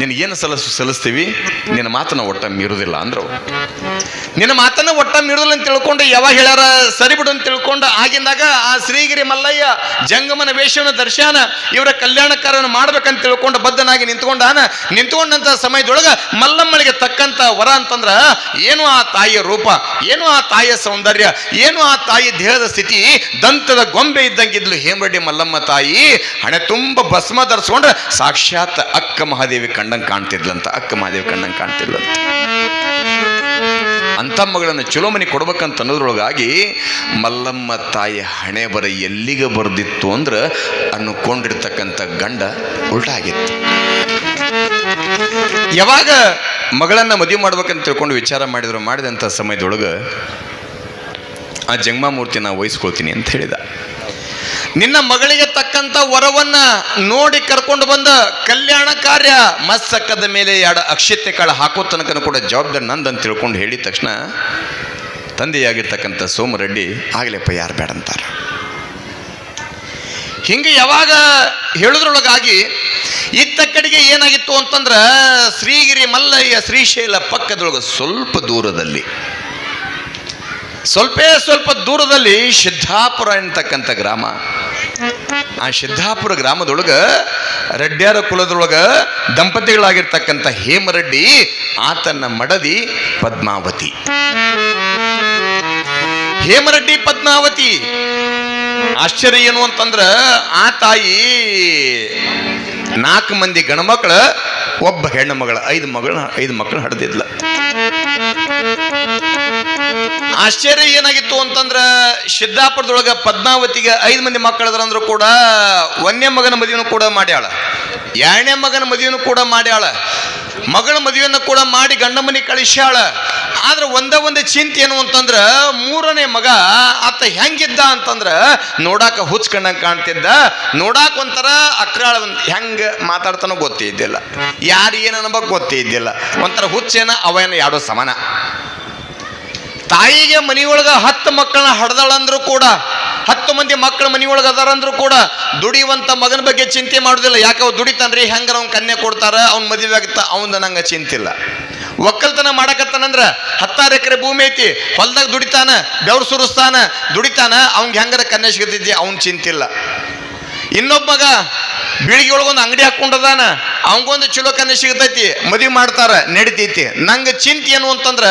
ನಿನಗೇನು ಸಲ್ಲಿಸ್ತೀವಿ, ನಿನ್ನ ಮಾತನ್ನ ಒಟ್ಟ ಮೀರುವುದಿಲ್ಲ ಅಂದ್ರು. ನಿನ್ನ ಮಾತನ್ನ ಒಟ್ಟ ಮೀರುದಿಲ್ಲ ಅಂತ ತಿಳ್ಕೊಂಡು ಯಾವಾಗ ಹೇಳ್ಯಾರ ಸರಿ ಬಿಡು ಅಂತ ತಿಳ್ಕೊಂಡು ಆಗಿಂದಾಗ ಆ ಶ್ರೀಗಿರಿ ಮಲ್ಲಯ್ಯ ಜಂಗಮನ ವೇಷವನ್ನ ದರ್ಶನ ಇವರ ಕಲ್ಯಾಣಕಾರವನ್ನು ಮಾಡ್ಬೇಕಂತ ತಿಳ್ಕೊಂಡು ಬದ್ಧನಾಗಿ ನಿಂತ್ಕೊಂಡಂತ ಸಮಯದೊಳಗ ಮಲ್ಲಮ್ಮಳಿಗೆ ತಕ್ಕಂತ ವರ ಅಂತಂದ್ರ ಏನು ಆ ತಾಯಿಯ ರೂಪ, ಏನು ಆ ತಾಯಿಯ ಸೌಂದರ್ಯ, ಏನು ಆ ತಾಯಿ ದೇಹದ ಸ್ಥಿತಿ, ದಂತದ ಗೊಂಬೆ ಇದ್ದಂಗಿದ್ಲು ಹೇಮರೆಡ್ಡಿ ಮಲ್ಲಮ್ಮ ತಾಯಿ. ಹಣೆ ತುಂಬ ಭಸ್ಮ ಧರಿಸ್ಕೊಂಡ್ರೆ ಸಾಕ್ಷಾತ್ ಅಕ್ಕ ಮಹಾದೇವಿ ಕಂಡಂಗೆ ಕಾಣ್ತಿದ್ಲಂತ, ಅಕ್ಕ ಮಹಾದೇವಿ ಕಂಡಂಗೆ ಕಾಣ್ತಿದ್ಲಂತ. ಅಂಥ ಮಗಳನ್ನು ಚಲೋ ಮನೆ ಕೊಡ್ಬೇಕಂತ ಅನ್ನೋದ್ರೊಳಗಾಗಿ ಮಲ್ಲಮ್ಮ ತಾಯಿ ಹಣೆ ಬರ ಎಲ್ಲಿಗೆ ಬರ್ದಿತ್ತು ಅಂದ್ರೆ ಅನ್ಕೊಂಡಿರ್ತಕ್ಕಂಥ ಗಂಡ ಉಲ್ಟಾಗಿತ್ತು. ಯಾವಾಗ ಮಗಳನ್ನ ಮದುವೆ ಮಾಡ್ಬೇಕಂತ ತಿಳ್ಕೊಂಡು ವಿಚಾರ ಮಾಡಿದಂಥ ಸಮಯದೊಳಗೆ ಆ ಜಂಗಮಾಮೂರ್ತಿ ನಾ ವಹಿಸ್ಕೊಳ್ತೀನಿ ಅಂತ ಹೇಳಿದ. ನಿನ್ನ ಮಗಳಿಗೆ ತಕ್ಕಂತ ವರವನ್ನ ನೋಡಿ ಕರ್ಕೊಂಡು ಬಂದ ಕಲ್ಯಾಣ ಕಾರ್ಯ ಮಸ್ತಕದ ಮೇಲೆ ಎರಡು ಅಕ್ಷತೆ ಕಾಳು ಹಾಕೋ ತನಕ ಕೂಡ ಜವಾಬ್ದಾರಿ ನಂದಂತ ತಿಳ್ಕೊಂಡು ಹೇಳಿದ ತಕ್ಷಣ ತಂದೆಯಾಗಿರ್ತಕ್ಕಂಥ ಸೋಮರೆಡ್ಡಿ ಆಗ್ಲೇಪ್ಪ ಯಾರು ಬೇಡ ಅಂತಾರ. ಹಿಂಗೆ ಯಾವಾಗ ಹೇಳುದ್ರೊಳಗಾಗಿ ಇತ್ತ ಕಡೆಗೆ ಏನಾಗಿತ್ತು ಅಂತಂದ್ರ ಶ್ರೀಗಿರಿ ಮಲ್ಲಯ್ಯ ಶ್ರೀಶೈಲ ಪಕ್ಕದೊಳಗೆ ಸ್ವಲ್ಪ ದೂರದಲ್ಲಿ ಸಿದ್ದಾಪುರ ಅಂತಕ್ಕಂಥ ಗ್ರಾಮ. ಆ ಸಿದ್ದಾಪುರ ಗ್ರಾಮದೊಳಗ ರೆಡ್ಡ್ಯಾರ ಕುಲದೊಳಗ ದಂಪತಿಗಳಾಗಿರ್ತಕ್ಕಂಥ ಹೇಮರೆಡ್ಡಿ ಆತನ ಮಡದಿ ಪದ್ಮಾವತಿ. ಹೇಮರೆಡ್ಡಿ ಪದ್ಮಾವತಿ ಆಶ್ಚರ್ಯ ಏನು ಅಂತಂದ್ರ ಆ ತಾಯಿ 4 ಮಂದಿ ಗಣಮಕ್ಕಳ ಒಬ್ಬ ಹೆಣ್ಣು ಮಗಳ 5 ಮಕ್ಕಳು ಹಡೆದಿದ್ಲ. ಆಶ್ಚರ್ಯ ಏನಾಗಿತ್ತು ಅಂತಂದ್ರ ಸಿದ್ದಾಪುರದೊಳಗ ಪದ್ಮಾವತಿಗೆ 5 ಮಂದಿ ಮಕ್ಕಳದ್ರಂದ್ರೂ ಕೂಡ 1ನೇ ಮಗನ ಮದುವೆನೂ ಕೂಡ ಮಾಡ್ಯಾಳ, 2ನೇ ಮಗನ ಮದುವೆನೂ ಕೂಡ ಮಾಡ್ಯಾಳ, ಮಗಳ ಮದುವೆಯನ್ನು ಕೂಡ ಮಾಡಿ ಗಂಡ ಮನೆ ಕಳಿಸ್ಯಾಳ. ಆದ್ರೆ ಒಂದೇ ಚಿಂತೆ ಏನು ಅಂತಂದ್ರ 3ನೇ ಮಗ ಆತ ಹೆಂಗಿದ್ದ ಅಂತಂದ್ರ ನೋಡಾಕ ಹುಚ್ಕಂಡಂಗೆ ಕಾಣ್ತಿದ್ದ, ನೋಡಾಕ ಒಂಥರ ಅಕ್ರಾಳ, ಹೆಂಗ ಮಾತಾಡ್ತಾನೋ ಗೊತ್ತೇ ಇದ್ದಿಲ್ಲ, ಯಾರು ಏನನ್ನಬೇಕು ಗೊತ್ತೇ ಇದ್ದಿಲ್ಲ, ಒಂಥರ ಹುಚ್ಚೇನ ಅವೇನ ಯಾಡೋ ಸಮಾನ. ತಾಯಿಗೆ ಮನಿಯೊಳಗ 10 ಮಕ್ಕಳನ್ನ ಹಡ್ದಾಳಂದ್ರು ಕೂಡ 10 ಮಂದಿ ಮಕ್ಕಳ ಮನಿಯೊಳಗೆ ಅದಾರಂದ್ರು ಕೂಡ ದುಡಿಯುವಂತ ಮಗನ ಬಗ್ಗೆ ಚಿಂತೆ ಮಾಡುದಿಲ್ಲ. ಯಾಕೆ ಅವ್ ದುಡಿತಾನ್ರಿ, ಹೆಂಗಾರ ಅವ್ನ ಕನ್ಯೆ ಕೊಡ್ತಾರ, ಅವ್ನ ಮದುವೆ ಆಗ್ತಾ ಅವನ ನಂಗೆ ಚಿಂತಿಲ್ಲ. ಒಕ್ಕಲ್ತನ ಮಾಡಕತ್ತಾನಂದ್ರ 16 ಎಕರೆ ಭೂಮಿ ಐತಿ, ಹೊಲ್ದಾಗ ದುಡಿತಾನ, ಬೆವ್ರು ಸುರಿಸ್ತಾನ, ದುಡಿತಾನ, ಅವ್ನಿಗೆ ಹೆಂಗಾರ ಕನ್ಯೆ ಸಿಗತೈತಿ, ಅವ್ನ ಚಿಂತಿಲ್ಲ. ಇನ್ನೊಬ್ಬ ಮಗ ಬೀಳಿಗೆ ಒಳಗೊಂದು ಅಂಗಡಿ ಹಾಕೊಂಡದಾನ, ಅವಂಗೊಂದು ಚಲೋ ಕನ್ಯೆ ಸಿಗತೈತಿ, ಮದುವೆ ಮಾಡ್ತಾರ, ನಡಿತೈತಿ. ನಂಗೆ ಚಿಂತೆ ಏನು ಅಂತಂದ್ರ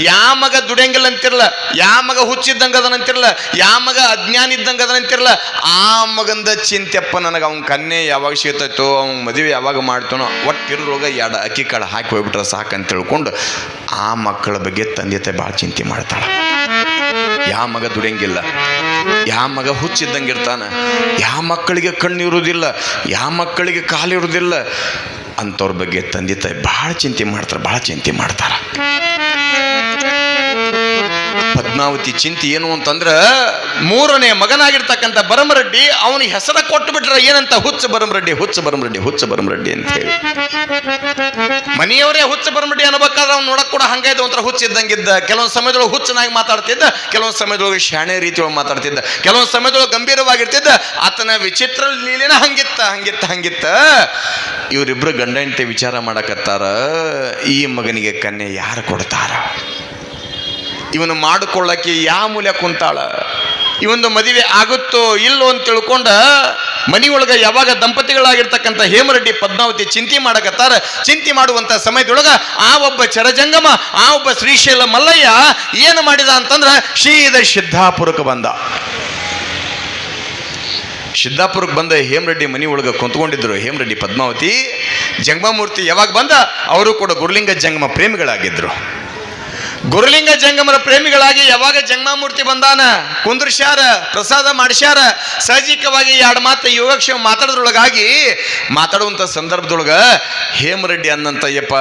ಯಾವ ಮಗ ದುಡಿಯಂಗಿಲ್ಲ ಅಂತಿರಲ್ಲ, ಯಾವ ಮಗ ಹುಚ್ಚಿದ್ದಂಗ ಅದನಂತಿರಲ್ಲ, ಯಾವ ಮಗ ಅಜ್ಞಾನ ಇದ್ದಂಗ ಅದನಂತಿರಲ್ಲ, ಆ ಮಗಂದ ಚಿಂತೆಪ್ಪ ನನಗೆ ಅವ್ನ ಕನ್ಯೆ ಯಾವಾಗ ಸಿಗತೈತೋ, ಅವ್ನ ಮದುವೆ ಯಾವಾಗ ಮಾಡ್ತಾನೋ, ಒಟ್ಟಿರೋದ್ರೊಳಗ 2 ಅಕ್ಕಿ ಕಾಳು ಹಾಕಿ ಹೋಗ್ಬಿಟ್ರೆ ಸಾಕಂತ ತಿಳ್ಕೊಂಡು ಆ ಮಕ್ಕಳ ಬಗ್ಗೆ ತಂದೆ ತಾಯಿ ಭಾಳ ಚಿಂತೆ ಮಾಡ್ತಾಳ. ಯಾವ ಮಗ ದುಡಿಯಂಗಿಲ್ಲ, ಯಾವ ಮಗ ಹುಚ್ಚಿದ್ದಂಗೆ ಇರ್ತಾನ, ಯಾವ ಮಕ್ಕಳಿಗೆ ಕಣ್ಣು ಇರುವುದಿಲ್ಲ, ಯಾವ ಮಕ್ಕಳಿಗೆ ಕಾಲಿರುವುದಿಲ್ಲ, ಅಂಥವ್ರ ಬಗ್ಗೆ ತಂದೆ ತಾಯಿ ಭಾಳ ಚಿಂತೆ ಮಾಡ್ತಾರ. ಪದ್ಮಾವತಿ ಚಿಂತೆ ಏನು ಅಂತಂದ್ರ 3ನೇ ಮಗನಾಗಿರ್ತಕ್ಕಂಥ ಬರಮರೆಡ್ಡಿ ಅವನಿಗೆ ಹೆಸರ ಕೊಟ್ಟು ಬಿಟ್ರ ಏನಂತ, ಹುಚ್ಚ ಬರಮರೆಡ್ಡಿ ಅಂತ ಹೇಳಿ. ಮನೆಯವರೇ ಹುಚ್ಚ ಬರಮರೆಡ್ಡಿ ಅನ್ಬೇಕಾದ್ರೆ ಅವ್ನು ನೋಡಕ್ ಕೂಡ ಹಂಗಾಯ್ತು, ಒಂಥರ ಹುಚ್ಚ ಇದ್ದಂಗಿದ್ದ. ಕೆಲವೊಂದು ಸಮಯದೊಳಗೆ ಹುಚ್ಚನಾಗಿ ಮಾತಾಡ್ತಿದ್ದ, ಕೆಲವೊಂದು ಸಮಯದೊಳಗೆ ಶಾಣೆ ರೀತಿಯೊಳಗೆ ಮಾತಾಡ್ತಿದ್ದ, ಕೆಲವೊಂದು ಸಮಯದೊಳಗೆ ಗಂಭೀರವಾಗಿರ್ತಿದ್ದ. ಆತನ ವಿಚಿತ್ರ ಲೀಲೆನ ಹಂಗಿತ್ತ. ಇವರಿಬ್ರು ಗಂಡ ಹೆಂಡತಿ ವಿಚಾರ ಮಾಡಕತ್ತಾರ, ಈ ಮಗನಿಗೆ ಕನ್ಯೆ ಯಾರು ಕೊಡ್ತಾರ, ಇವನು ಮಾಡಿಕೊಳ್ಳಕ್ಕೆ ಯಾವ ಮೂಲೆ ಕುಂತಾಳ, ಇವೊಂದು ಮದುವೆ ಆಗುತ್ತೋ ಇಲ್ಲೋ ಅಂತ ತಿಳ್ಕೊಂಡ ಮನೆಯೊಳಗ ಯಾವಾಗ ದಂಪತಿಗಳಾಗಿರ್ತಕ್ಕಂಥ ಹೇಮರೆಡ್ಡಿ ಪದ್ಮಾವತಿ ಚಿಂತೆ ಮಾಡಕತ್ತಾರ. ಚಿಂತೆ ಮಾಡುವಂತ ಸಮಯದೊಳಗ ಆ ಒಬ್ಬ ಚರಜಂಗಮ, ಆ ಒಬ್ಬ ಶ್ರೀಶೈಲ ಮಲ್ಲಯ್ಯ ಏನು ಮಾಡಿದ ಅಂತಂದ್ರ ಸೀದಾ ಸಿದ್ದಾಪುರಕ್ಕೆ ಬಂದ. ಸಿದ್ದಾಪುರಕ್ಕೆ ಬಂದ ಹೇಮರೆಡ್ಡಿ ಮನಿ ಒಳಗೆ ಕುಂತ್ಕೊಂಡಿದ್ರು ಹೇಮರೆಡ್ಡಿ ಪದ್ಮಾವತಿ. ಜಂಗಮಮೂರ್ತಿ ಯಾವಾಗ ಬಂದ, ಅವರು ಕೂಡ ಗುರುಲಿಂಗ ಜಂಗಮ ಪ್ರೇಮಿಗಳಾಗಿದ್ರು. ಗುರುಲಿಂಗ ಜಂಗಮರ ಪ್ರೇಮಿಗಳಾಗಿ ಯಾವಾಗ ಜಂಗಮಮೂರ್ತಿ ಬಂದಾನ, ಕುಂದ್ರಶ್ಯಾರ, ಪ್ರಸಾದ ಮಾಡಿಸ್ಯಾರ, ಸಹಜಿಕವಾಗಿ 2 ಮಾತು ಯೋಗಕ್ಷೇಮ ಮಾತಾಡೋದ್ರೊಳಗಾಗಿ ಮಾತಾಡುವಂಥ ಸಂದರ್ಭದೊಳಗ ಹೇಮರೆಡ್ಡಿ ಅನ್ನಂತ ಯಪ್ಪ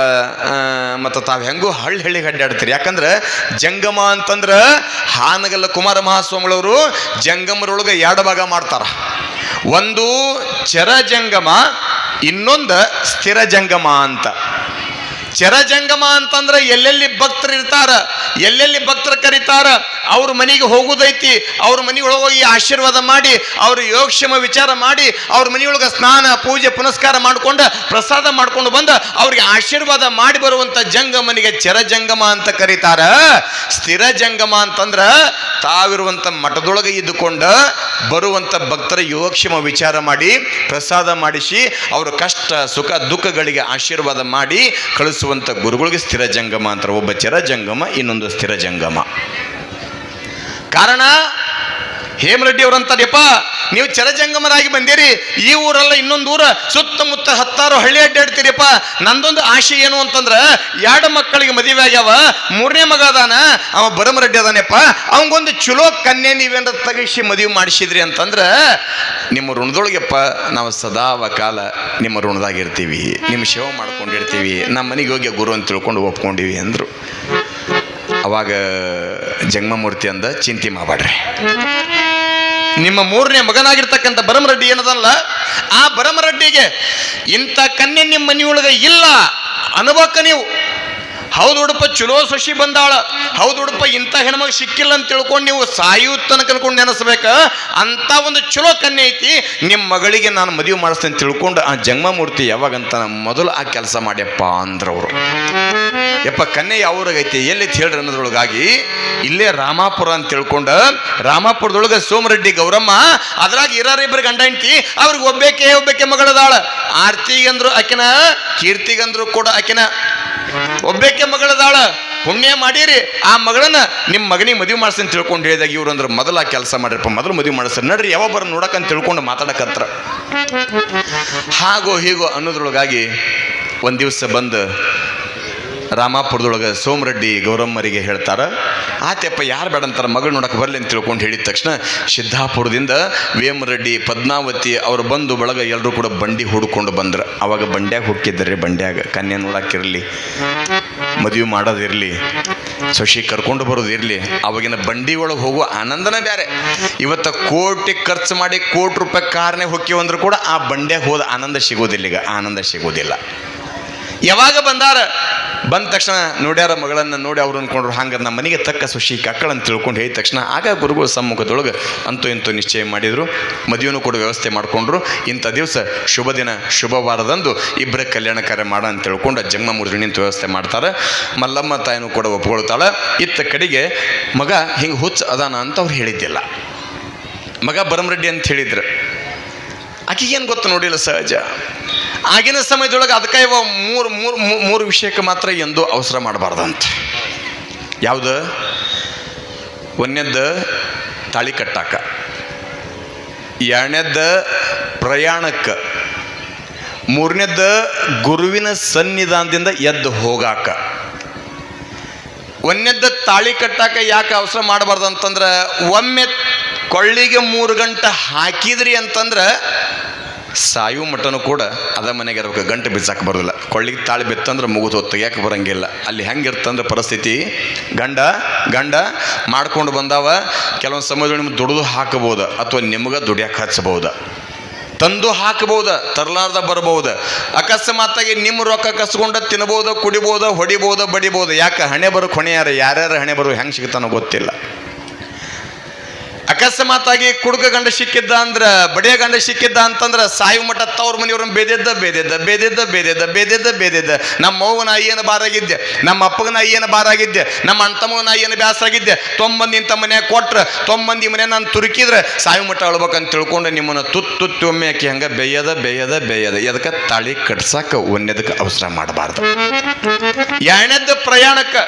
ಮತ್ತು ತಾವು ಹೆಂಗೂ ಹಳ್ಳಿ ಅಡ್ಡಾಡ್ತೀರಿ. ಯಾಕಂದ್ರೆ ಜಂಗಮ ಅಂತಂದ್ರ ಹಾನಗಲ್ಲ ಕುಮಾರ ಮಹಾಸ್ವಾಮಿಗಳವರು ಜಂಗಮರೊಳಗೆ 2 ಭಾಗ ಮಾಡ್ತಾರ. ಒಂದು ಚರ ಜಂಗಮ, ಇನ್ನೊಂದು ಸ್ಥಿರ ಜಂಗಮ ಅಂತ. ಚರಜಂಗಮ ಅಂತಂದ್ರೆ ಎಲ್ಲೆಲ್ಲಿ ಭಕ್ತರು ಇರ್ತಾರ, ಎಲ್ಲೆಲ್ಲಿ ಭಕ್ತರು ಕರೀತಾರ ಅವ್ರ ಮನೆಗೆ ಹೋಗುದೈತಿ. ಅವ್ರ ಮನೆಯೊಳಗೆ ಹೋಗಿ ಆಶೀರ್ವಾದ ಮಾಡಿ, ಅವ್ರ ಯೋಗಕ್ಷೇಮ ವಿಚಾರ ಮಾಡಿ, ಅವ್ರ ಮನೆಯೊಳಗೆ ಸ್ನಾನ ಪೂಜೆ ಪುನಸ್ಕಾರ ಮಾಡ್ಕೊಂಡು ಪ್ರಸಾದ ಮಾಡ್ಕೊಂಡು ಬಂದು ಅವ್ರಿಗೆ ಆಶೀರ್ವಾದ ಮಾಡಿ ಬರುವಂತ ಜಂಗಮನಿಗೆ ಚರಜಂಗಮ ಅಂತ ಕರೀತಾರ. ಸ್ಥಿರ ಜಂಗಮ ಅಂತಂದ್ರ ತಾವಿರುವಂತ ಮಠದೊಳಗೆ ಇದ್ದುಕೊಂಡು ಬರುವಂತ ಭಕ್ತರ ಯೋಗಕ್ಷೇಮ ವಿಚಾರ ಮಾಡಿ ಪ್ರಸಾದ ಮಾಡಿಸಿ ಅವ್ರ ಕಷ್ಟ ಸುಖ ದುಃಖಗಳಿಗೆ ಆಶೀರ್ವಾದ ಮಾಡಿ ಕಳಿಸುವಂತ ಗುರುಗಳಿಗೆ ಸ್ಥಿರ ಜಂಗಮ ಅಂತಾರೆ. ಒಬ್ಬ ಚರಜಂಗಮ, ಇನ್ನೊಂದು ಸ್ಥಿರ ಜಂಗಮ. ಕಾರಣ ಹೇಮರೆಡ್ಡಿ ಅವರಂತಾರಪ್ಪ, ನೀವು ಚರಜಂಗಮರಾಗಿ ಬಂದಿರಿ, ಈ ಊರಲ್ಲ ಇನ್ನೊಂದು ಊರ ಸುತ್ತಮುತ್ತ 10 ಹಳ್ಳಿ ಅಡ್ಡಾಡ್ತೀರಿಪ್ಪ. ನಂದೊಂದು ಆಶೆ ಏನು ಅಂತಂದ್ರ 2 ಮಕ್ಕಳಿಗೆ ಮದುವೆ ಆಗ್ಯಾವ, 3ನೇ ಮಗ ಅದಾನ, ಅವ ಬರಮರೆಡ್ಡಿ ಅದಾನಪ್ಪ, ಅವಂಗೊಂದು ಚಲೋ ಕನ್ಯೆ ನೀವೇನ ತಗಿಸಿ ಮದುವೆ ಮಾಡಿಸಿದ್ರಿ ಅಂತಂದ್ರ ನಿಮ್ಮ ಋಣದೊಳಗೆಪ್ಪ ನಾವು ಸದಾ ಕಾಲ ನಿಮ್ಮ ಋಣದಾಗಿರ್ತೀವಿ, ನಿಮ್ಮ ಸೇವೆ ಮಾಡ್ಕೊಂಡಿರ್ತೀವಿ, ನಮ್ಮ ಮನೆಗೆ ಹೋಗಿ ಗುರು ಅಂತ ತಿಳ್ಕೊಂಡು ಒಪ್ಕೊಂಡಿವಿ ಅಂದ್ರು. ಅವಾಗ ಜಂಗಮಮೂರ್ತಿ ಅಂದ, ಚಿಂತೆ ಮಾಡಬೇಡ್ರಿ, ನಿಮ್ಮ 3ನೇ ಮಗನಾಗಿರ್ತಕ್ಕಂಥ ಬರಮರೆಡ್ಡಿ ಏನದಲ್ಲ, ಆ ಬರಮರೆಡ್ಡಿಗೆ ಇಂಥ ಕನ್ಯೆ ನಿಮ್ಮ ಮನೆಯೊಳಗೆ ಇಲ್ಲ ಅನ್ಬೇಕ ನೀವು. ಹೌದು ಹುಡುಪ ಚಲೋ ಸೊಸಿ ಬಂದಾಳ, ಹೌದು ಹುಡುಪ ಇಂಥ ಹೆಣ್ಮಗ ಸಿಕ್ಕಿಲ್ಲ ಅಂತ ತಿಳ್ಕೊಂಡು ನೀವು ಸಾಯು ತನಕ ಅನ್ಕೊಂಡು ನೆನೆಸ್ಬೇಕ. ಅಂತ ಒಂದು ಚಲೋ ಕನ್ಯೆ ಐತಿ, ನಿಮ್ಮ ಮಗಳಿಗೆ ನಾನು ಮದುವೆ ಮಾಡಿಸ್ತೇನೆ ತಿಳ್ಕೊಂಡು ಆ ಜಂಗಮಮೂರ್ತಿ ಯಾವಾಗಂತ ಮೊದಲು ಆ ಕೆಲಸ ಮಾಡ್ಯಪ್ಪ ಅಂದ್ರವರು. ಯಪ್ಪ ಕನ್ಯೆ ಯಾವ್ರಾಗೈತಿ ಎಲ್ಲಿತ್ತು ಹೇಳ್ರಿ ಅನ್ನೋದ್ರೊಳಗಾಗಿ ಇಲ್ಲೇ ರಾಮಾಪುರ ಅಂತ ತಿಳ್ಕೊಂಡು ರಾಮಾಪುರದೊಳಗೆ ಸೋಮರೆಡ್ಡಿ ಗೌರಮ್ಮ, ಅದ್ರಾಗ ಇಬ್ಬರು ಗಂಡ ಹೆಂಡತಿ, ಅವ್ರಿಗೆ ಒಬ್ಬಕ್ಕೆ ಮಗಳದಾಳ. ಆರ್ತಿಗಂದ್ರು ಆಕಿನ, ಕೀರ್ತಿಗಂದ್ರು ಕೂಡ ಆಕಿನ ಒಬ್ಬಕ್ಕೆ ಮಗಳದಾಳ. ಪುಣ್ಯ ಮಾಡಿರಿ, ಆ ಮಗಳನ್ನ ನಿಮ್ಮ ಮಗನಿಗೆ ಮದುವೆ ಮಾಡಿಸ್ತೀನಿ ತಿಳ್ಕೊಂಡು ಹೇಳಿದಾಗ ಇವ್ರು ಅಂದ್ರೆ ಮೊದಲ ಕೆಲಸ ಮಾಡಿರಪ್ಪ, ಮೊದಲು ಮದುವೆ ಮಾಡಿಸ್ತಾರೆ ನಡ್ರಿ, ಯಾವ ಬರ ನೋಡಕಂತ ತಿಳ್ಕೊಂಡು ಮಾತಾಡಕತ್ರ. ಹಾಗೋ ಹೀಗೋ ಅನ್ನೋದ್ರೊಳಗಾಗಿ ಒಂದು ದಿವಸ ಬಂದು ರಾಮಾಪುರದೊಳಗೆ ಸೋಮರೆಡ್ಡಿ ಗೌರಮ್ಮರಿಗೆ ಹೇಳ್ತಾರ, ಆತಪ್ಪ ಯಾರು ಬೇಡ ಅಂತಾರೆ, ಮಗಳು ನೋಡಕ್ಕೆ ಬರಲಿ ಅಂತ ತಿಳ್ಕೊಂಡು ಹೇಳಿದ ತಕ್ಷಣ ಸಿದ್ದಾಪುರದಿಂದ ವೇಮರೆಡ್ಡಿ ಪದ್ಮಾವತಿ ಅವರು ಬಂದು ಬಳಗ ಎಲ್ಲರೂ ಕೂಡ ಬಂಡಿ ಹುಡ್ಕೊಂಡು ಬಂದ್ರು. ಅವಾಗ ಬಂಡ್ಯಾಗ ಹೋಗಿದ್ದಾರೆ, ಬಂಡ್ಯಾಗ ಕನ್ಯೆ ನೋಡಕ್ಕಿರಲಿ, ಮದುವೆ ಮಾಡೋದಿರಲಿ, ಸೊಸಿ ಕರ್ಕೊಂಡು ಬರೋದಿರಲಿ, ಅವಾಗಿನ ಬಂಡಿ ಒಳಗೆ ಹೋಗುವ ಆನಂದನೇ ಬೇರೆ. ಇವತ್ತು ಕೋಟಿ ಖರ್ಚು ಮಾಡಿ ₹1,00,00,000 ಕಾರ್ನೇ ಹೊಕ್ಕಿವಂದ್ರೂ ಕೂಡ ಆ ಬಂಡ್ಯಾಗ ಹೋದ ಆನಂದ ಸಿಗೋದಿಲ್ಲ. ಈಗ ಆನಂದ ಸಿಗೋದಿಲ್ಲ. ಯಾವಾಗ ಬಂದ ತಕ್ಷಣ ನೋಡ್ಯಾರ ಮಗಳನ್ನು ನೋಡಿ ಅವ್ರು ಅಂದ್ಕೊಂಡ್ರು ಹಂಗೆ ನಮ್ಮ ಮನೆಗೆ ತಕ್ಕ ಸೊಸಿ ಕಕ್ಕಳಂತ ತಿಳ್ಕೊಂಡು ಹೇಳಿದ ತಕ್ಷಣ ಆಗ ಗುರುಗಳ ಸಮ್ಮುಖದೊಳಗೆ ಅಂತೂ ಇಂತೂ ನಿಶ್ಚಯ ಮಾಡಿದರು. ಮದುವೆನೂ ಕೂಡ ವ್ಯವಸ್ಥೆ ಮಾಡಿಕೊಂಡ್ರು. ಇಂಥ ದಿವಸ ಶುಭ ದಿನ ಶುಭವಾರದಂದು ಇಬ್ಬರ ಕಲ್ಯಾಣ ಕಾರ್ಯ ಮಾಡ ಅಂತ ತಿಳ್ಕೊಂಡು ಜಂಗಮಮೂರ್ತಿ ನಿಂತು ವ್ಯವಸ್ಥೆ ಮಾಡ್ತಾರೆ. ಮಲ್ಲಮ್ಮ ತಾಯಿನೂ ಕೂಡ ಒಪ್ಕೊಳ್ತಾಳೆ. ಇತ್ತ ಕಡೆಗೆ ಮಗ ಹಿಂಗೆ ಹುಚ್ಚ ಅದಾನ ಅಂತ ಅವ್ರು ಹೇಳಿದ್ದಿಲ್ಲ. ಮಗ ಬರಮರೆಡ್ಡಿ ಅಂತ ಹೇಳಿದ್ರು. ಆಕೆಗೇನು ಗೊತ್ತು ನೋಡಿಲ್ಲ, ಸಹಜ. ಆಗಿನ ಸಮಯದೊಳಗೆ ಅದಕ್ಕೆ ಇವ ಮೂರು ವಿಷಯಕ್ಕೆ ಮಾತ್ರ ಎಂದು ಅವಸರ ಮಾಡಬಾರ್ದಂತ. ಯಾವುದು? ಒಂದನೇದ್ದು ತಾಳಿ ಕಟ್ಟಾಕ, ಎರಡನೇದ್ದು ಪ್ರಯಾಣಕ್ಕೆ, ಮೂರನೇದ್ದು ಗುರುವಿನ ಸನ್ನಿಧಾನದಿಂದ ಎದ್ದು ಹೋಗಾಕ. ಒಂದನೇದ್ದು ತಾಳಿ ಕಟ್ಟಾಕ ಯಾಕೆ ಅವಸರ ಮಾಡಬಾರ್ದು ಅಂತಂದ್ರೆ, ಒಮ್ಮೆ ಕೊಳ್ಳಿಗೆ 3 ಗಂಟೆ ಹಾಕಿದ್ರಿ ಅಂತಂದ್ರೆ ಸಾಯು ಮಟ್ಟನೂ ಕೂಡ ಅದ ಮನೆಗೆ ಇರ್ಬೇಕು, ಗಂಟೆ ಬಿಚ್ಚಾಕ ಬರೋದಿಲ್ಲ. ಕೊಳ್ಳಿಗೆ ತಾಳಿ ಬಿತ್ತಂದ್ರೆ ಮುಗಿದು ಹೊತ್ತು ಯಾಕೆ ಬರೋಂಗಿಲ್ಲ. ಅಲ್ಲಿ ಹೆಂಗಿರ್ತಂದ್ರೆ ಪರಿಸ್ಥಿತಿ, ಗಂಡ ಮಾಡ್ಕೊಂಡು ಬಂದಾವ. ಕೆಲವೊಂದು ಸಮಯದಲ್ಲಿ ನಿಮ್ಗೆ ದುಡಿದು ಹಾಕಬಹುದು, ಅಥವಾ ನಿಮ್ಗೆ ದುಡಿಯಾಕೆ ಹಚ್ಚಬಹುದು, ತಂದು ಹಾಕಬಹುದು, ತರಲಾರ್ದ ಬರಬಹುದು. ಅಕಸ್ಮಾತಾಗಿ ನಿಮ್ಮ ರೊಕ್ಕ ಕಸ್ಕೊಂಡು ತಿನ್ಬೋದು, ಕುಡಿಬೋದು, ಹೊಡಿಬೋದು, ಬಡಿಬೋದು. ಯಾಕೆ? ಹಣೆ ಬರೋ ಹೊಣೆಯಾರ, ಯಾರ್ಯಾರ ಹಣೆ ಬರೋ ಹೆಂಗೆ ಸಿಗ್ತಾನೋ ಗೊತ್ತಿಲ್ಲ. ಅಕಸ್ಮಾತಾಗಿ ಕುಡುಕ ಗಂಡ ಸಿಕ್ಕಿದ್ದ ಅಂದ್ರೆ, ಬಡಿಯ ಗಂಡ ಸಿಕ್ಕಿದ್ದ ಅಂತಂದ್ರೆ ಸಾಯು ಮಠ ತವ್ರ ಮನೆಯವ್ರನ್ನ ಬೇದಿದ್ದ. ನಮ್ಮ ಅವ್ವನ ಅಯ್ಯನ ಬಾರಾಗಿದ್ದೆ, ನಮ್ಮ ಅಪ್ಪಗನ ಅಯ್ಯನ ಬಾರಾಗಿದ್ದೆ, ನಮ್ಮ ಅಣ್ತಮ್ಮನ ಅಯ್ಯನ ಬ್ಯಾಸರಾಗಿದ್ದೆ. ತೊಂಬಂದಿ ಇಂಥ ಮನೆ ಕೊಟ್ರೆ, ತೊಂಬಂದಿ ಮನೆ ನಾನು ತುರುಕಿದ್ರೆ ಸಾಯು ಮಠ ಅಳ್ಬೇಕಂತ ತಿಳ್ಕೊಂಡು ನಿಮ್ಮನ್ನು ತುತ್ತು ಒಮ್ಮೆ ಹಾಕಿ ಹಂಗೆ ಬೇಯದ ಎದಕ್ಕೆ ತಾಳಿ ಕಟ್ಸಕ್ಕೆ ಒಂದನೇದಕ್ಕೆ ಅವಸರ ಮಾಡಬಾರ್ದು. ಎರಡನೇದ್ದು ಪ್ರಯಾಣಕ್ಕೆ.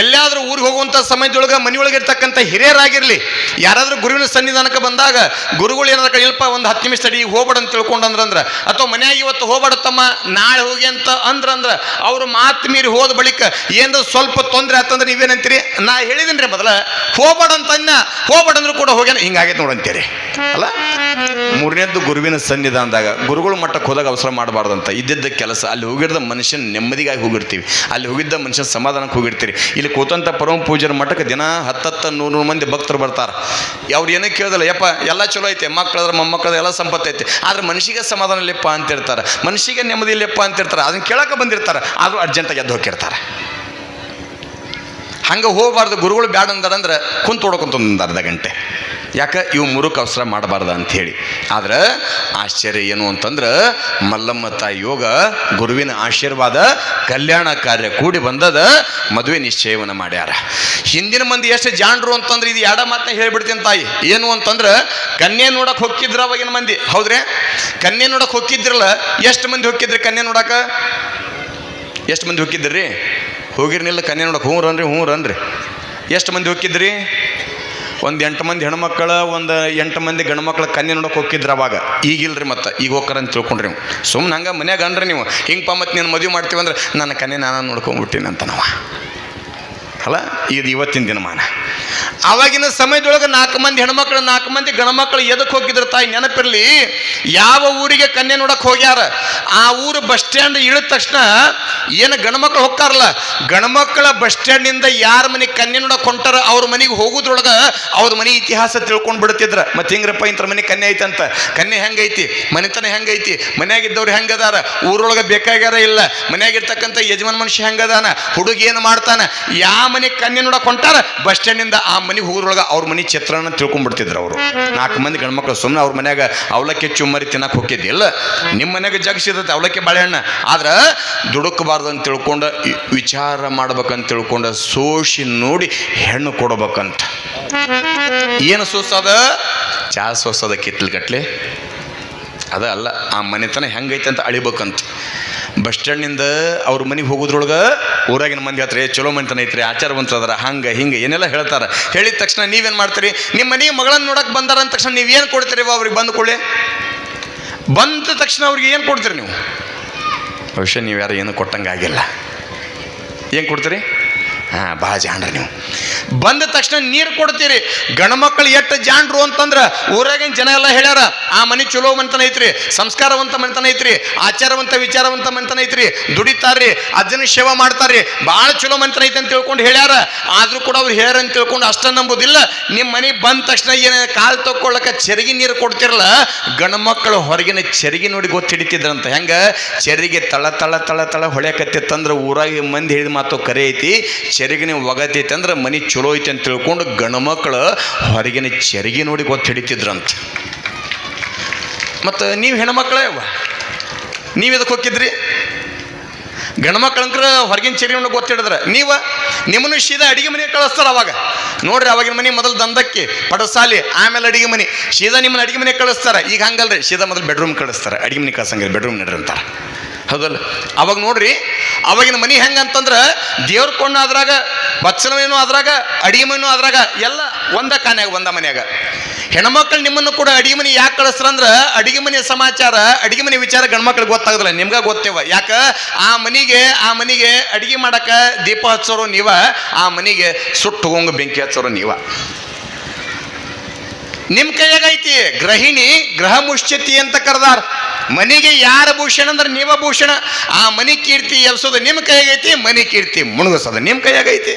ಎಲ್ಲಾದ್ರೂ ಊರಿಗೆ ಹೋಗುವಂಥ ಸಮಯದೊಳಗೆ ಮನೆಯೊಳಗೆ ಇರ್ತಕ್ಕಂಥ ಹಿರಿಯರಾಗಿರ್ಲಿ, ಯಾರಾದ್ರೂ ಗುರುವಿನ ಸನ್ನಿಧಾನಕ್ಕೆ ಬಂದಾಗ ಗುರುಗಳು ಏನಾರ ಇಲ್ಪ ಒಂದು 10 ನಿಮಿಷ ತಡಿ ಹೋಗ್ಬೇಡ ಅಂತ ತಿಳ್ಕೊಂಡಂದ್ರ, ಅಥವಾ ಮನ್ಯಾಗ ಇವತ್ತು ಹೋಗ್ಬೇಡತ್ತಮ್ಮ ನಾಳೆ ಹೋಗಿ ಅಂತ ಅಂದ್ರ ಅವ್ರು ಮಾತು ಮೀರಿ ಹೋದ ಬಳಿಕ ಏನಾದ್ರು ಸ್ವಲ್ಪ ತೊಂದರೆ ಆತಂದ್ರೆ ನೀವೇನಂತೀರಿ? ನಾ ಹೇಳಿದೀನಿ ಮೊದಲ ಹೋಗ್ಬೇಡ ಅಂತ ಹೋಗ್ಬೇಡಂದ್ರು ಕೂಡ ಹೋಗ್ಯಾನ ಹಿಂಗಾಗೈತೆ ನೋಡಂತೀರಿ. ಅಲ್ಲ. ಮೂರನೇದ್ದು ಗುರುವಿನ ಸನ್ನಿಧಾನದಾಗ ಗುರುಗಳ ಮಟ್ಟಕ್ಕೆ ಹೋದಾಗ ಅವಸರ ಮಾಡಬಾರ್ದಂತ. ಇದ್ದಿದ್ದ ಕೆಲಸ ಅಲ್ಲಿ ಹೋಗಿದ್ದ ಮನುಷ್ಯನ ನೆಮ್ಮದಿಗಾಗಿ ಹೋಗಿರ್ತೀವಿ, ಅಲ್ಲಿ ಹೋಗಿದ್ದ ಮನುಷ್ಯನ ಸಮಾಧಾನಕ್ಕೆ ಹೋಗಿರ್ತೀರಿ. ಇಲ್ಲಿ ಕೂತಂಥ ಪರಮ ಪೂಜರ ಮಠಕ್ಕೆ ದಿನ 10-100 ಮಂದಿ ಭಕ್ತರು ಬರ್ತಾರೆ. ಅವ್ರು ಏನೋ ಕೇಳೋದಿಲ್ಲ, ಯಪ್ಪ ಎಲ್ಲ ಚಲೋ ಐತೆ, ಮಕ್ಕಳದ್ರ ಮೊಮ್ಮಕ್ಕಳದ ಎಲ್ಲ ಸಂಪತ್ತು ಐತೆ, ಆದ್ರೆ ಮನುಷ್ಯಗೆ ಸಮಾಧಾನ ಇಲ್ಲಪ್ಪ ಅಂತಿರ್ತಾರೆ, ಮನುಷ್ಯಗೆ ನೆಮ್ಮದಿ ಇಲ್ಲಪ್ಪ ಅಂತಿರ್ತಾರೆ. ಅದನ್ನ ಕೇಳಕ್ಕೆ ಬಂದಿರ್ತಾರೆ, ಆದರೂ ಅರ್ಜೆಂಟಾಗಿ ಎದ್ದು ಹೋಗಿರ್ತಾರೆ. ಹಂಗೆ ಹೋಗಬಾರ್ದು. ಗುರುಗಳು ಬ್ಯಾಡ ಅಂದಾರಂದ್ರೆ ಕುಂತು ಹೊಡ್ಕೊಂತ ಒಂದು ಅರ್ಧ ಗಂಟೆ. ಯಾಕೆ ಇವು ಮೂರಕ್ಕೆ ಅವಸರ ಮಾಡಬಾರ್ದು ಅಂಥೇಳಿ. ಆದ್ರೆ ಆಶ್ಚರ್ಯ ಏನು ಅಂತಂದ್ರೆ ಮಲ್ಲಮ್ಮ ತಾಯಿ ಯೋಗ ಗುರುವಿನ ಆಶೀರ್ವಾದ ಕಲ್ಯಾಣ ಕಾರ್ಯ ಕೂಡಿ ಬಂದದ, ಮದುವೆ ನಿಶ್ಚಯವನ್ನು ಮಾಡ್ಯಾರ. ಹಿಂದಿನ ಮಂದಿ ಎಷ್ಟು ಜಾಣರು ಅಂತಂದ್ರೆ ಇದು ಎಡ ಮಾತನ್ನ ಹೇಳಿಬಿಡ್ತೀನಿ ತಾಯಿ. ಏನು ಅಂತಂದ್ರೆ ಕನ್ಯೆ ನೋಡಕ್ಕೆ ಹೊಕ್ಕಿದ್ರ ಅವಾಗಿನ ಮಂದಿ. ಹೌದ್ರಿ, ಕನ್ಯೆ ನೋಡಕ್ಕೆ ಹೊಕ್ಕಿದ್ರಲ್ಲ. ಎಷ್ಟು ಮಂದಿ ಹೊಕ್ಕಿದ್ರಿ ಕನ್ಯೆ ನೋಡಕ? ಎಷ್ಟು ಮಂದಿ ಹೊಕ್ಕಿದ್ರಿ? ಹೋಗಿರ್ನಿಲ್ಲ ಕನ್ಯೆ ನೋಡಕ್ಕೆ? ಹ್ಞೂ ರನ್ರಿ. ಎಷ್ಟು ಮಂದಿ ಹೊಕ್ಕಿದ್ರಿ? ಒಂದು 8 ಮಂದಿ ಹೆಣ್ಮಕ್ಳು, ಒಂದು 8 ಮಂದಿ ಗಂಡು ಮಕ್ಳು ಕನ್ಯೆ ನೋಡಕ್ಕೆ ಹೋಗಿದ್ರು ಅವಾಗ. ಈಗಿಲ್ರಿ, ಮತ್ತೆ ಈಗ ಹೋಗ್ತಾರ ಅಂತ ತಿಳ್ಕೊಂಡ್ರಿ ನೀವು. ಸುಮ್ಮನೆ ಹಂಗೆ ಮನ್ಯಾಗ ಅನ್ರಿ ನೀವು, ಹಿಂಗೆ ಮತ್ತು ನೀನು ಮದುವೆ ಮಾಡ್ತೀವಿ ಅಂದ್ರೆ ನನ್ನ ಕನ್ಯೆ ನಾನು ನೋಡ್ಕೊಂಡ್ಬಿಟ್ಟಿನಿ ಅಂತ ನಾವು ಅಲ್ಲ. ಇದು ಇವತ್ತಿನ ದಿನಮಾನ. ಆವಾಗಿನ ಸಮಯದೊಳಗೆ 4 ಮಂದಿ ಹೆಣ್ಮಕ್ಳು 4 ಮಂದಿ ಗಣಮಕ್ಳು ಎದಕ್ಕೆ ಹೋಗಿದ್ರು ತಾಯಿ ನೆನಪಿರಲಿ. ಯಾವ ಊರಿಗೆ ಕನ್ಯೆ ನೋಡಕ್ಕೆ ಹೋಗ್ಯಾರ, ಆ ಊರು ಬಸ್ ಸ್ಟ್ಯಾಂಡ್ ಇಳಿದ ತಕ್ಷಣ ಏನು ಗಣಮಕ್ಳು ಹೋಗ್ತಾರಲ್ಲ, ಗಣಮಕ್ಕಳ ಬಸ್ ಸ್ಟ್ಯಾಂಡ್ನಿಂದ ಯಾರ ಮನೆಗೆ ಕನ್ಯೆ ನೋಡಕ್ಕೆ ಹೊಂಟಾರ ಅವ್ರ ಮನೆಗೆ ಹೋಗೋದ್ರೊಳಗೆ ಅವ್ರ ಮನೆ ಇತಿಹಾಸ ತಿಳ್ಕೊಂಡು ಬಿಡ್ತಿದ್ರ. ಮತ್ತೆ ಹಿಂಗ್ರಪ್ಪ ಇಂಥ ಮನೆ ಕನ್ಯೆ ಐತಂತ, ಕನ್ಯೆ ಹೆಂಗೈತಿ, ಮನೆತನ ಹೆಂಗೈತಿ, ಮನ್ಯಾಗಿದ್ದವ್ರು ಹೆಂಗದಾರ, ಊರೊಳಗೆ ಬೇಕಾಗ್ಯಾರ ಇಲ್ಲ, ಮನ್ಯಾಗಿರ್ತಕ್ಕಂಥ ಯಜಮಾನ ಮನುಷ್ಯ ಹೆಂಗದಾನ, ಹುಡುಗಿ ಏನು ಮಾಡ್ತಾನ, ಯಾವ ಮನೆಗೆ ಕನ್ಯೆ ನೋಡಕ್ಕೆ ಹೊಂಟಾರ ಬಸ್ ಸ್ಟ್ಯಾಂಡಿಂದ ಆ ಮನೆಗೆ ಹೋಗೋದ್ರೊಳಗೆ ಅವ್ರ ಮನೆ ಚಿತ್ರನ ತಿಳ್ಕೊಂಡ್ಬಿಡ್ತಿದ್ರು ಅವರು. 4 ಮಂದಿ ಗಂಡ್ಮಕ್ಳು ಸುಮ್ಮನೆ ಅವ್ರ ಮನ್ಯಾಗ ಅವಲಕ್ಕಿ ಚುಮ್ಮರಿ ತಿನ್ನಕ್ಕೆ ಹೋಗಿದ್ದಿಲ್ಲ. ನಿಮ್ಮ ಮನ್ಯಾಗ ಜಗಸಿದತ್ತೆ ಅವಲಕ್ಕಿ ಬಾಳೆಹಣ್ಣ, ಆದ್ರೆ ದುಡುಕಬಾರ್ದು ಅಂತ ತಿಳ್ಕೊಂಡು ವಿಚಾರ ಮಾಡ್ಬೇಕಂತ ತಿಳ್ಕೊಂಡು ಸೋಷಿ ನೋಡಿ ಹೆಣ್ಣು ಕೊಡ್ಬೇಕಂತ. ಏನು ಸೋಸದ? ಚಾ ಸೋಸದ ಕಿತ್ಲಗಟ್ಲೆ ಅದ ಅಲ್ಲ, ಆ ಮನೆತನ ಹೆಂಗೈತೆ ಅಂತ ಅಳಿಬೇಕಂತ. ಬಸ್ ಸ್ಟ್ಯಾಂಡ್ನಿಂದ ಅವ್ರ ಮನೆಗೆ ಹೋಗೋದ್ರೊಳಗೆ ಊರಾಗಿನ ಮಂದಿ ಹತ್ರ ಚಲೋ ಮನೆತನ ಐತ್ರಿ, ಆಚಾರವಂತದ್ರ, ಹಂಗೆ ಹಿಂಗೆ ಏನೆಲ್ಲ ಹೇಳ್ತಾರೆ. ಹೇಳಿದ ತಕ್ಷಣ ನೀವೇನು ಮಾಡ್ತೀರಿ? ನಿಮ್ಮ ಮನೆಗೆ ಮಗಳನ್ನು ನೋಡಕ್ಕೆ ಬಂದಾರ ಅಂದ ತಕ್ಷಣ ನೀವೇನು ಕೊಡ್ತೀರಿ? ಅವ್ರಿಗೆ ಬಂದ ಕೂಡಲೇ ಬಂದ ತಕ್ಷಣ ಅವ್ರಿಗೆ ಏನು ಕೊಡ್ತೀರಿ ನೀವು? ಭವಿಷ್ಯ ನೀವು ಯಾರು ಏನು ಕೊಟ್ಟಂಗೆ ಆಗಿಲ್ಲ. ಏನು ಕೊಡ್ತೀರಿ? ಭಾಳ ಜಾಣ್ರಿ ನೀವು. ಬಂದ ತಕ್ಷಣ ನೀರು ಕೊಡ್ತೀರಿ. ಗಣಮಕ್ಕಳು ಎಷ್ಟು ಜಾಣ್ರು ಅಂತಂದ್ರೆ ಊರಾಗಿನ ಜನ ಎಲ್ಲ ಹೇಳ್ಯಾರ, ಆ ಮನೆ ಚಲೋ ಮನೆತನ ಐತ್ರಿ, ಸಂಸ್ಕಾರವಂತ ಮನೆತನ ಐತ್ರಿ, ಆಚಾರವಂತ ವಿಚಾರವಂತ ಮನೆತನ ಐತ್ರಿ, ದುಡಿತಾರ್ರಿ, ಅಜ್ಜನ ಸೇವಾ ಮಾಡ್ತಾರ್ರಿ, ಭಾಳ ಚಲೋ ಮನೆತನ ಐತೆ ಅಂತ ತಿಳ್ಕೊಂಡು ಹೇಳ್ಯಾರ. ಆದ್ರೂ ಕೂಡ ಅವ್ರು ಹೇಳ್ಯಾರ ಅಂತ ತಿಳ್ಕೊಂಡು ಅಷ್ಟ ನಂಬೋದಿಲ್ಲ. ನಿಮ್ಮ ಮನೆ ಬಂದ ತಕ್ಷಣ ಏನ ಕಾಲು ತಕ್ಕೊಳ್ಳಕ ಚೆರಿಗೆ ನೀರು ಕೊಡ್ತಿರಲ್ಲ, ಗಣಮಕ್ಕಳು ಹೊರಗಿನ ಚೆರಿಗೆ ನೋಡಿ ಗೊತ್ತು ಹಿಡಿತಿದ್ರಂತ. ಹೆಂಗ ಚೆರಿಗೆ ತಳ ತಳ ತಳ ತಳ ಹೊಳ್ಯಾಕತ್ತಿತ್ತಂದ್ರೆ ಊರಾಗ ಮಂದಿ ಹೇಳಿದ ಮಾತು ಕರೆ ಐತಿ, ಚೆರಿಗೆ ನೀವು ಒಗತೈತೆ ಅಂದ್ರೆ ಮನೆ ಚಲೋ ಐತೆ ಅಂತ ತಿಳ್ಕೊಂಡು ಗಣಮಕ್ಕಳು ಹೊರಗಿನ ಚೆರಿಗೆ ನೋಡಿ ಗೊತ್ತು ಹಿಡಿತಿದ್ರಂತ. ಮತ್ತು ನೀವು ಹೆಣ್ಮಕ್ಳೇ ನೀವು ಎದಕ್ಕೆ ಹೋಗಿದ್ರಿ? ಗಂಡ್ಮಕ್ಳಂಕ್ರ ಹೊರಗಿನ ಚೆರಿಗೆ ಗೊತ್ತಿಡಿದ್ರೆ ನಿಮ್ಮನ್ನು ಸೀದಾ ಅಡಿಗೆ ಮನೆಗೆ ಕಳಿಸ್ತಾರೆ. ಅವಾಗ ನೋಡ್ರಿ, ಅವಾಗಿನ ಮನೆ ಮೊದಲು ದಂಧಕ್ಕೆ ಪಡಸಾಲಿ, ಆಮೇಲೆ ಅಡಿಗೆ ಮನೆ, ಸೀದಾ ನಿಮ್ಮನ್ನ ಅಡಿಗೆ ಮನೆಗೆ ಕಳಿಸ್ತಾರೆ. ಈಗ ಹಂಗಲ್ರಿ, ಸೀದಾ ಮೊದಲು ಬೆಡ್ರೂಮ್ ಕಳಿಸ್ತಾರೆ, ಅಡಿಗೆ ಮನೆ ಕಳ್ಸಂಗಿಲ್ಲ, ಬೆಡ್ರೂಮ್ ನಡ್ರಿ ಅಂತಾರೆ. ಹೌದಲ್ಲ? ಅವಾಗ ನೋಡ್ರಿ, ಅವಾಗಿನ ಮನೆ ಹೆಂಗಂತಂದ್ರೆ ದೇವ್ರ ಕೊಂಡು ಅದ್ರಾಗ, ಬಚ್ಚಲವೇನು ಅದ್ರಾಗ, ಅಡಿಗೆ ಮನೆಯೂ ಅದ್ರಾಗ, ಎಲ್ಲ ಒಂದ ಕಾನ್ಯಾಗ ಒಂದ ಮನ್ಯಾಗ. ಹೆಣ್ಮಕ್ಳು ನಿಮ್ಮನ್ನು ಕೂಡ ಅಡಿಗೆ ಮನೆ ಯಾಕೆ ಕಳಿಸ್ರಂದ್ರೆ ಅಡಿಗೆ ಮನೆ ಸಮಾಚಾರ, ಅಡಿಗೆ ಮನೆ ವಿಚಾರ ಗಂಡ್ಮಕ್ಳಿಗೆ ಗೊತ್ತಾಗೋದಿಲ್ಲ, ನಿಮ್ಗೆ ಗೊತ್ತೇವ. ಯಾಕೆ? ಆ ಮನೆಗೆ ಅಡಿಗೆ ಮಾಡಕ ದೀಪ ಹಚ್ಚೋರು ನೀವ, ಆ ಮನೆಗೆ ಸುಟ್ಟು ಹೋಂಗ ಬೆಂಕಿ ಹಚ್ಚೋರು ನೀವ. ನಿಮ್ಮ ಕೈಯಾಗೈತಿ ಗೃಹಿಣಿ ಗೃಹ ಮುಶ್ಚಿತಿ ಅಂತ ಕರೆದಾರ. ಮನೆಗೆ ಯಾರ ಭೂಷಣ ಅಂದ್ರೆ ನೀವ ಭೂಷಣ. ಆ ಮನೆ ಕೀರ್ತಿ ಎಬ್ಸೋದು ನಿಮ್ಮ ಕೈಯಾಗೈತಿ, ಮನೆ ಕೀರ್ತಿ ಮುಣಗಿಸೋದು ನಿಮ್ಮ ಕೈಯಾಗೈತಿ.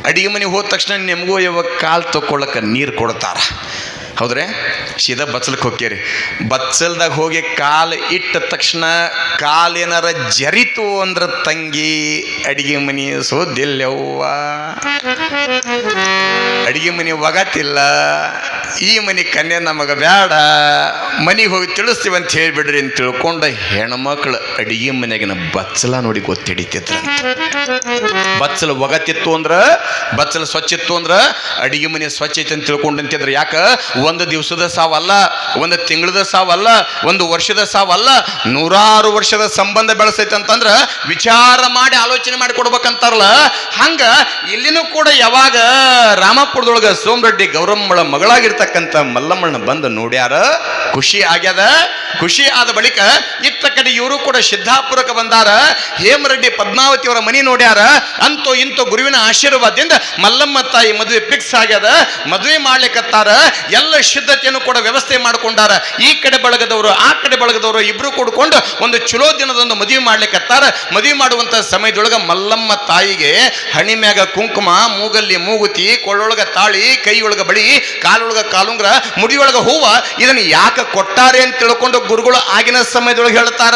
ಅಡಿಗೆ ಮನೆಗೆ ಹೋದ ತಕ್ಷಣ ನಿಮಗೂ ಇವಾಗ ಕಾಲು ತಗೊಳ್ಳಕ್ಕೆ ನೀರು ಕೊಡ್ತಾರ. ಹೌದ್ರಿ? ಸೀದಾ ಬಚ್ಚಲಕ್ಕೆ ಹೋಗ್ಯಾರಿ. ಬಚ್ಚಲ್ದಾಗ ಹೋಗಿ ಕಾಲು ಇಟ್ಟ ತಕ್ಷಣ ಕಾಲೇನಾರ ಜರಿತು ಅಂದ್ರೆ ತಂಗಿ ಅಡಿಗೆ ಮನೆ ಸೋದಿಲ್ಲವ್ವ, ಅಡಿಗೆ ಮನೆ ಒಗತಿಲ್ಲ, ಈ ಮನೆ ಕನ್ಯೆ ನಮಗೆ ಬೇಡ, ಮನೆಗೆ ಹೋಗಿ ತಿಳಿಸ್ತೀವಿ ಅಂತ ಹೇಳಿಬಿಡ್ರಿ ಅಂತ ತಿಳ್ಕೊಂಡ ಹೆಣ್ಮಕ್ಳು ಅಡಿಗೆ ಮನೆಯಾಗಿನ ಬಚ್ಚಲ ನೋಡಿ ಗೊತ್ತಿಡಿತಿದ್ರಂತ. ಬಚ್ಚಲ ಒಗತಿತ್ತು ಅಂದ್ರೆ, ಬಚ್ಚಲ ಸ್ವಚ್ಛ ಇತ್ತು ಅಂದ್ರೆ ಅಡಿಗೆ ಮನೆ ಸ್ವಚ್ಛ ಐತೆ ಅಂತ ತಿಳ್ಕೊಂಡಂತಿದ್ರು. ಯಾಕೆ? ಒಂದು ದಿವಸದ ಸಾವಲ್ಲ, ಒಂದು ತಿಂಗಳದ ಸಾವಲ್ಲ, ಒಂದು ವರ್ಷದ ಸಾವಲ್ಲ, 100 ವರ್ಷದ ಸಂಬಂಧ ಬೆಳೆಸೈತೆ ಅಂತಂದ್ರೆ ವಿಚಾರ ಮಾಡಿ ಆಲೋಚನೆ ಮಾಡಿ ಕೊಡ್ಬೇಕಂತಾರಲ್ಲ. ಹಂಗ ಇಲ್ಲಿನೂ ಕೂಡ ಯಾವಾಗ ರಾಮಪುರದೊಳಗ ಸೋಮರೆಡ್ಡಿ ಗೌರಮ್ಮಳ ಮಗಳಾಗಿರ್ತಕ್ಕಂಥ ಮಲ್ಲಮ್ಮಣ್ಣ ಬಂದು ನೋಡ್ಯಾರ, ಖುಷಿ ಆಗ್ಯದ. ಖುಷಿ ಆದ ಬಳಿಕ ಇತ್ತ ಕಡೆ ಇವರು ಕೂಡ ಸಿದ್ದಾಪುರಕ್ಕೆ ಬಂದಾರ. ಹೇಮರೆಡ್ಡಿ ಪದ್ಮಾವತಿ ಅವರ ಮನೆ ನೋಡ್ಯಾರ. ಅಂತೂ ಇಂತೂ ಗುರುವಿನ ಆಶೀರ್ವಾದದಿಂದ ಮಲ್ಲಮ್ಮ ತಾಯಿ ಮದುವೆ ಫಿಕ್ಸ್ ಆಗ್ಯದ. ಮದುವೆ ಮಾಡ್ಲಿಕ್ಕತ್ತಾರ. ಎಲ್ಲ ಸಿದ್ಧತೆಯನ್ನು ಕೂಡ ವ್ಯವಸ್ಥೆ ಮಾಡಿಕೊಂಡಾರ. ಈ ಕಡೆ ಬಳಗದವರು ಆ ಕಡೆ ಬಳಗದವರು ಇಬ್ರು ಕೂಡ್ಕೊಂಡು ಒಂದು ಚಲೋ ದಿನದೊಂದು ಮದುವೆ ಮಾಡ್ಲಿಕ್ಕತ್ತಾರ. ಮದುವೆ ಮಾಡುವಂತ ಸಮಯದೊಳಗ ಮಲ್ಲಮ್ಮ ತಾಯಿಗೆ ಹಣಿ ಮ್ಯಾಗ ಕುಂಕುಮ, ಮೂಗಲ್ಲಿ ಮೂಗುತಿ, ಕೊಳ್ಳೊಳಗ ತಾಳಿ, ಕೈಯೊಳಗ ಬಳಿ, ಕಾಲೊಳಗ ಕಾಲುಂಗ್ರ, ಮುಡಿಯೊಳಗ ಹೂವ, ಇದನ್ನ ಯಾಕೆ ಕೊಟ್ಟಾರೆ ಅಂತ ತಿಳ್ಕೊಂಡು ಗುರುಗಳು ಆಗಿನ ಸಮಯದೊಳಗೆ ಹೇಳ್ತಾರ.